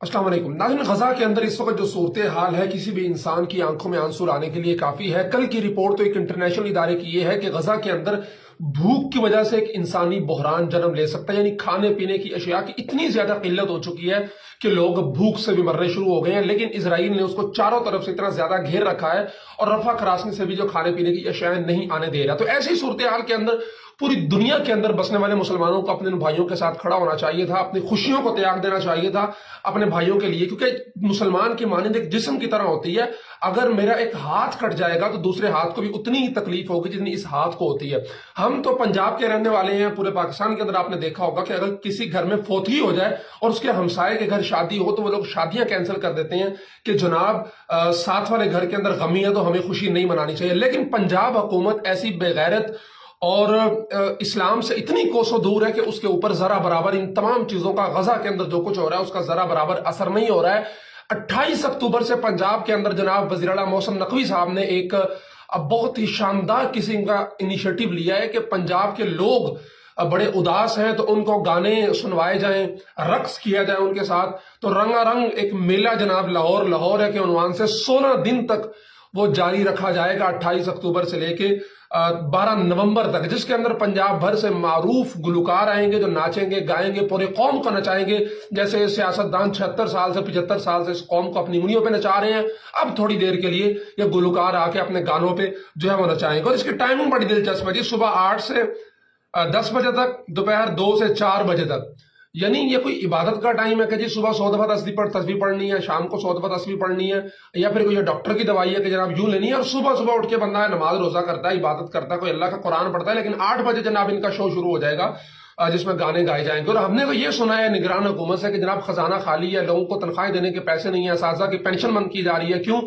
अस्सलाम वालेकुम नाज़रीन, गजा के अंदर इस वक्त जो सूरत हाल है किसी भी इंसान की आंखों में आंसू लाने के लिए काफी है। कल की रिपोर्ट तो एक इंटरनेशनल इदारे की ये है कि गजा के अंदर भूख की वजह से एक इंसानी बहरान जन्म ले सकता है, यानी खाने पीने की अशिया की इतनी ज्यादा किल्लत हो चुकी है कि लोग भूख से भी मरने शुरू हो गए हैं। लेकिन इजराइल ने उसको चारों तरफ से इतना ज्यादा घेर रखा है और रफा खरासनी से भी जो खाने पीने की अशियाएं नहीं आने दे रहा। तो ऐसी सूरत हाल के अंदर पूरी दुनिया के अंदर बसने वाले मुसलमानों को अपने भाइयों के साथ खड़ा होना चाहिए था, अपनी खुशियों को त्याग देना चाहिए था अपने भाइयों के लिए, क्योंकि मुसलमान की मानंद एक जिस्म की तरह होती है। अगर मेरा एक हाथ कट जाएगा तो दूसरे हाथ को भी उतनी ही तकलीफ होगी जितनी इस हाथ को होती है। हम तो पंजाब के रहने वाले हैं, पूरे पाकिस्तान के अंदर आपने देखा होगा कि अगर किसी घर में फौतगी हो जाए और उसके हमसाये के घर शादी हो तो वो लोग शादियां कैंसिल कर देते हैं कि जनाब साथ वाले घर के अंदर गमी है तो हमें खुशी नहीं मनानी चाहिए। लेकिन पंजाब हुकूमत ऐसी बेगैरत और इस्लाम से इतनी कोसों दूर है कि उसके ऊपर जरा बराबर इन तमाम चीजों का गजा के अंदर जो कुछ हो रहा है उसका जरा बराबर असर नहीं हो रहा है। 28 अक्टूबर से पंजाब के अंदर जनाब वज़ीर आला मोहसिन नकवी साहब ने एक बहुत ही शानदार किस्म का इनिशिएटिव लिया है कि पंजाब के लोग बड़े उदास हैं तो उनको गाने सुनवाए जाएं, रक्स किया जाए उनके साथ। तो रंगारंग एक मेला जनाब लाहौर है के उन्वान से 16 दिन तक वो जारी रखा जाएगा, 28 अक्टूबर से लेके 12 नवंबर तक, जिसके अंदर पंजाब भर से मारूफ गुलकार आएंगे जो नाचेंगे गाएंगे, पूरे कौम को नचाएंगे। जैसे सियासतदान 76 साल से 75 साल से इस कौम को अपनी उंगलियों पे नचा रहे हैं, अब थोड़ी देर के लिए ये गुलकार आके अपने गानों पे जो है वो नचाएंगे। और इसकी टाइमिंग बड़ी दिलचस्प है जी, सुबह 8 से 10 बजे तक, दोपहर 2 से 4 बजे तक। यानी ये कोई इबादत का टाइम है कि जी सुबह 100 दफा तस्बीह पढ़नी है, शाम को 100 दफा तस्बीह पढ़नी है, या फिर कोई डॉक्टर की दवाई है कि जनाब यूं लेनी है। और सुबह सुबह उठ के बंदा नमाज रोजा करता है, इबादत करता है, कोई अल्लाह का कुरान पढ़ता है। लेकिन 8 बजे जनाब इनका शो शुरू हो जाएगा जिसमें गाने गाए जाएंगे। और हमने तो ये सुना है निगरान हुकूमत से कि जनाब खजाना खाली है, लोगों को तनख्वाहें देने के पैसे नहीं है, असातिज़ा की पेंशन बंद की जा रही है। क्यों?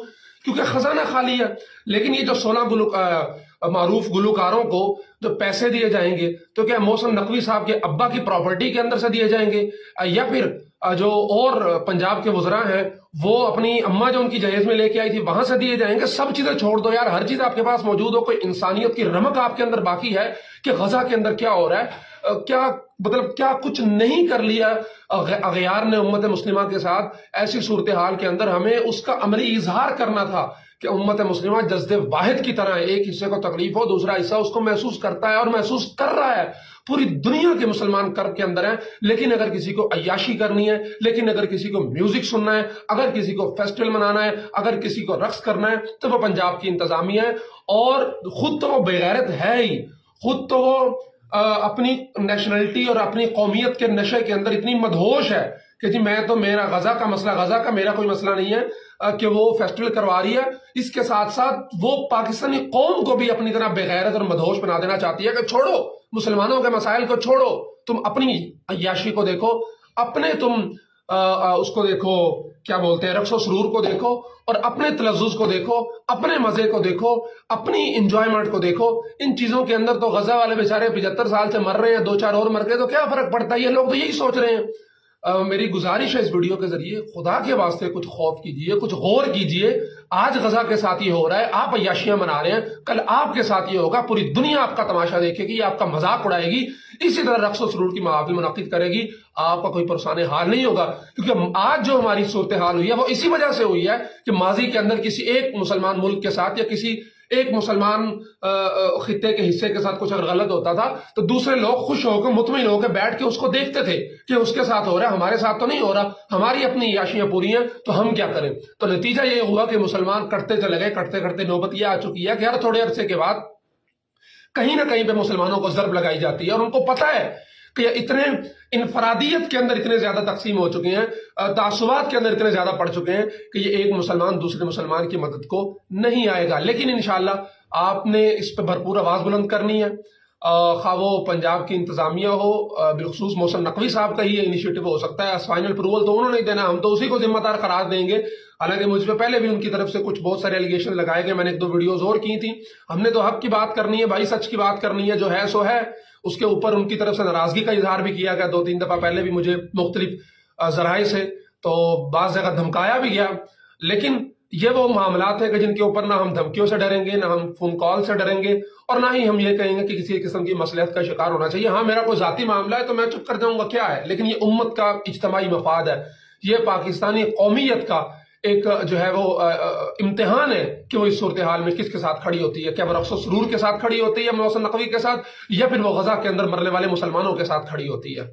क्योंकि खजाना खाली है। लेकिन ये जो 16 मारूफ गुलकारों को जो पैसे दिए जाएंगे तो क्या मोहसिन नकवी साहब के अब्बा की प्रॉपर्टी के अंदर से दिए जाएंगे, या फिर जो और पंजाब के वज़रा हैं वो अपनी अम्मा जो उनकी जहेज में लेके आई थी वहां से दिए जाएंगे? सब चीजें छोड़ दो यार, हर चीज आपके पास मौजूद हो, कोई इंसानियत की रमक आपके अंदर बाकी है कि गजा के अंदर क्या हो रहा है, क्या मतलब क्या कुछ नहीं कर लिया अगयार ने उम्मत मुस्लिमा के साथ। ऐसी सूरत हाल के अंदर हमें उसका अमली इजहार करना था कि उम्मत मुस्लिमा जज्दे वाहिद की तरह है, एक हिस्से को तकलीफ हो दूसरा हिस्सा उसको महसूस करता है और महसूस कर रहा है। पूरी दुनिया के मुसलमान कर्ब के अंदर हैं। लेकिन अगर किसी को अय्याशी करनी है, लेकिन अगर किसी को म्यूजिक सुनना है, अगर किसी को फेस्टिवल मनाना है, अगर किसी को रक्स करना है तो वो पंजाब की इंतजामिया है। और खुद तो वो बेगैरत है ही, खुद तो वो अपनी नेशनलिटी और अपनी कौमियत के नशे के अंदर इतनी मदहोश है कि जी मैं तो, मेरा गजा का मेरा कोई मसला नहीं है कि वो फेस्टिवल करवा रही है। इसके साथ साथ वो पाकिस्तानी कौम को भी अपनी तरह बेगैरत और मदहोश बना देना चाहती है कि छोड़ो मुसलमानों के मसाइल को, छोड़ो, तुम अपनी अय्याशी को देखो, अपने तुम उसको देखो, क्या बोलते हैं, रक्सो सुरूर को देखो, और अपने तलज़्ज़ुज़ को देखो, अपने मजे को देखो, अपनी इंजॉयमेंट को देखो। इन चीजों के अंदर तो गजा वाले बेचारे 75 साल से मर रहे हैं, 2-4 और मर गए तो क्या फर्क पड़ता है? ये लोग तो यही सोच रहे हैं। मेरी गुजारिश है इस वीडियो के जरिए, खुदा के वास्ते कुछ खौफ कीजिए, कुछ गौर कीजिए। आज गजा के साथ ये हो रहा है, आप अय्याशियां मना रहे हैं, कल आपके साथ ये होगा, पूरी दुनिया आपका तमाशा देखेगी, आपका मजाक उड़ाएगी, इसी तरह रक्स और सुरूर की महफिल मुनक्किद करेगी, आपका कोई परेशान हाल नहीं होगा। क्योंकि आज जो हमारी सूरत हाल हुई है वो इसी वजह से हुई है कि माजी के अंदर किसी एक मुसलमान मुल्क के साथ या किसी एक मुसलमान खित्ते के हिस्से के साथ कुछ अगर गलत होता था तो दूसरे लोग खुश होकर मुतमईन होकर बैठ के उसको देखते थे कि उसके साथ हो रहा है, हमारे साथ तो नहीं हो रहा, हमारी अपनी याशियां पूरी हैं तो हम क्या करें। तो नतीजा ये हुआ कि मुसलमान कटते चले गए, कटते कटते नौबत ये आ चुकी है कि हर थोड़े अरसे के बाद कहीं ना कहीं पे मुसलमानों को ज़र्ब लगाई जाती है। और उनको पता है कि इतने इनफरादियत के अंदर इतने ज्यादा तकसीम हो चुके हैं, तासुबात के अंदर इतने ज्यादा पड़ चुके हैं कि ये एक मुसलमान दूसरे मुसलमान की मदद को नहीं आएगा। लेकिन इंशाअल्लाह आपने इस पर भरपूर आवाज बुलंद करनी है, खा वो पंजाब की इंतजामिया हो, बिलखसूस मोहसिन नकवी साहब का ही इनिशिएटिव हो सकता है। फाइनल अप्रूवल तो उन्होंने नहीं देना, हम तो उसी को जिम्मेदार करार देंगे। हालांकि मुझ पर पहले भी उनकी तरफ से कुछ बहुत सारे एलिगेशन लगाए गए, मैंने 1-2 वीडियोस और की थी। हमने तो हक की बात करनी है भाई, सच की बात करनी है, जो है सो है। उसके ऊपर उनकी तरफ से नाराजगी का इजहार भी किया गया 2-3 दफा पहले भी मुझे मुख्तलिफ जराए से, तो बाज़ जगह धमकाया भी गया। लेकिन ये वो मामलात है कि जिनके ऊपर ना हम धमकियों से डरेंगे, ना हम फोन कॉल से डरेंगे, और ना ही हम ये कहेंगे कि किसी किस्म की मसलहत का शिकार होना चाहिए। हाँ, मेरा कोई जाती मामला है तो मैं चुप कर जाऊंगा, क्या है, लेकिन ये उम्मत का इज्तिमाई मफाद है, یہ پاکستانی قومیت کا ایک جو ہے وہ امتحان ہے کہ وہ اس صورتحال میں کس کے ساتھ کھڑی ہوتی ہے. کیا وہ رقص و سرور کے ساتھ کھڑی ہوتی ہے موسم نقوی کے ساتھ، یا پھر وہ غزہ کے اندر مرنے والے مسلمانوں کے ساتھ کھڑی ہوتی ہے.